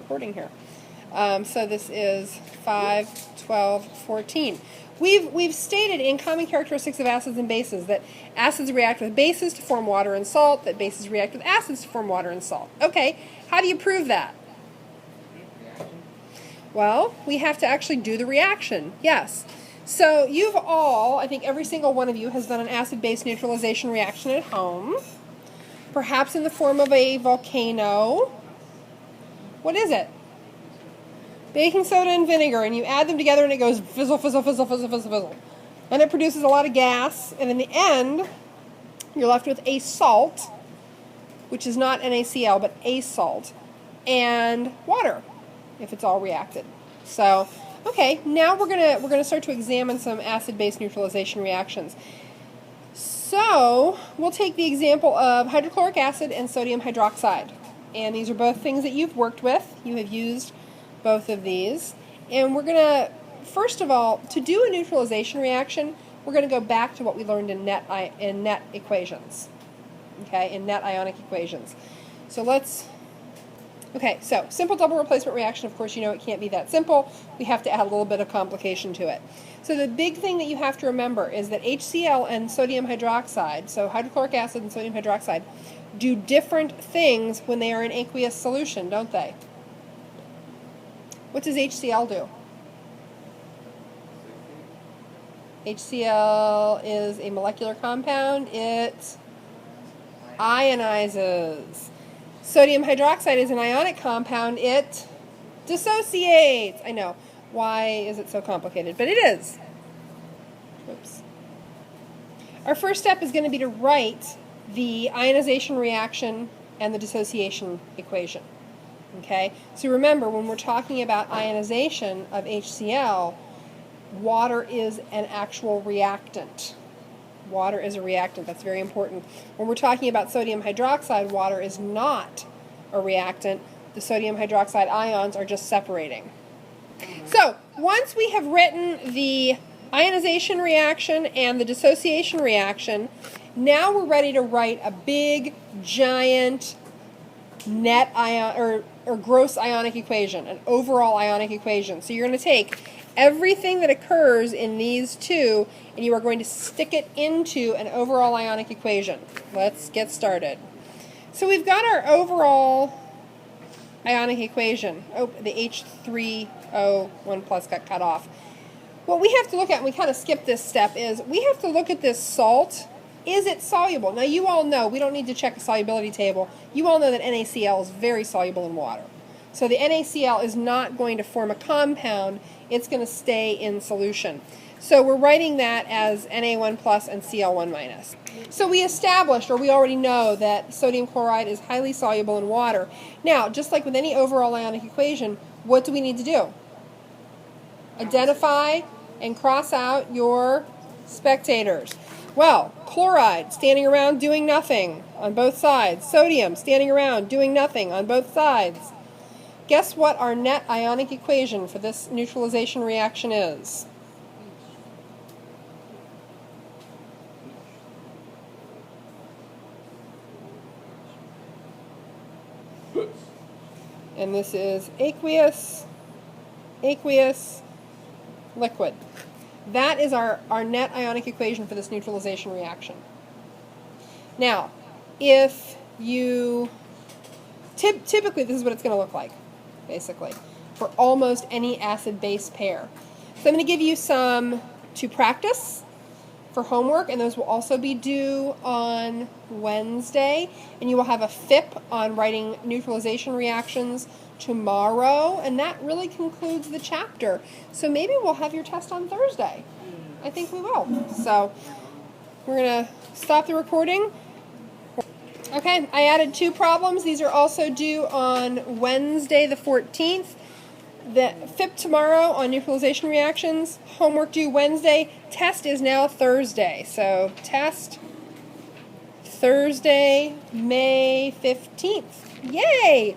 recording here. So this is 5, 12, 14. We've stated in common characteristics of acids and bases that acids react with bases to form water and salt, that bases react with acids to form water and salt. Okay, how do you prove that? Well, we have to actually do the reaction, yes. So you've all, I think every single one of you has done an acid-base neutralization reaction at home, perhaps in the form of a volcano. What is it? Baking soda and vinegar, and you add them together and it goes fizzle, fizzle, fizzle, fizzle, fizzle, fizzle. And it produces a lot of gas, and in the end, you're left with a salt, which is not NaCl, but a salt, and water, if it's all reacted. So, okay, now we're gonna start to examine some acid-base neutralization reactions. So, we'll take the example of hydrochloric acid and sodium hydroxide. And these are both things that you've worked with. You have used both of these. And we're going to, first of all, to do a neutralization reaction, we're going to go back to what we learned in net equations. Okay, in net ionic equations. So let's, okay, so simple double replacement reaction, of course, you know it can't be that simple. We have to add a little bit of complication to it. So the big thing that you have to remember is that HCl and sodium hydroxide, so hydrochloric acid and sodium hydroxide, do different things when they are in aqueous solution, don't they? What does HCl do? HCl is a molecular compound. It ionizes. Sodium hydroxide is an ionic compound. It dissociates. I know. Why is it so complicated? But it is. Oops. Our first step is going to be to write the ionization reaction and the dissociation equation. Okay? So remember, when we're talking about ionization of HCl, water is an actual reactant. Water is a reactant. That's very important. When we're talking about sodium hydroxide, water is not a reactant. The sodium hydroxide ions are just separating. So, once we have written the ionization reaction and the dissociation reaction, now we're ready to write a big, giant net ion or gross ionic equation, an overall ionic equation. So you're going to take everything that occurs in these two and you are going to stick it into an overall ionic equation. Let's get started. So we've got our overall ionic equation. Oh, the H3O 1 plus got cut off. What we have to look at, and we kind of skipped this step, is we have to look at this salt. Is it soluble? Now you all know, we don't need to check a solubility table, you all know that NaCl is very soluble in water. So the NaCl is not going to form a compound, it's going to stay in solution. So we're writing that as Na1 plus and Cl1 minus. So we established, or we already know, that sodium chloride is highly soluble in water. Now, just like with any overall ionic equation, what do we need to do? Identify and cross out your spectators. Well, chloride, standing around doing nothing on both sides. Sodium, standing around doing nothing on both sides. Guess what our net ionic equation for this neutralization reaction is? And this is aqueous, liquid. That is our net ionic equation for this neutralization reaction. Now, if you, typically this is what it's going to look like, basically, for almost any acid-base pair. So I'm going to give you some to practice for homework, and those will also be due on Wednesday. And you will have a FIP on writing neutralization reactions tomorrow, and that really concludes the chapter. So maybe we'll have your test on Thursday. I think we will. So we're going to stop the recording. Okay, I added 2 problems. These are also due on Wednesday the 14th. The FIP tomorrow on neutralization reactions. Homework due Wednesday. Test is now Thursday. So test Thursday, May 15th. Yay!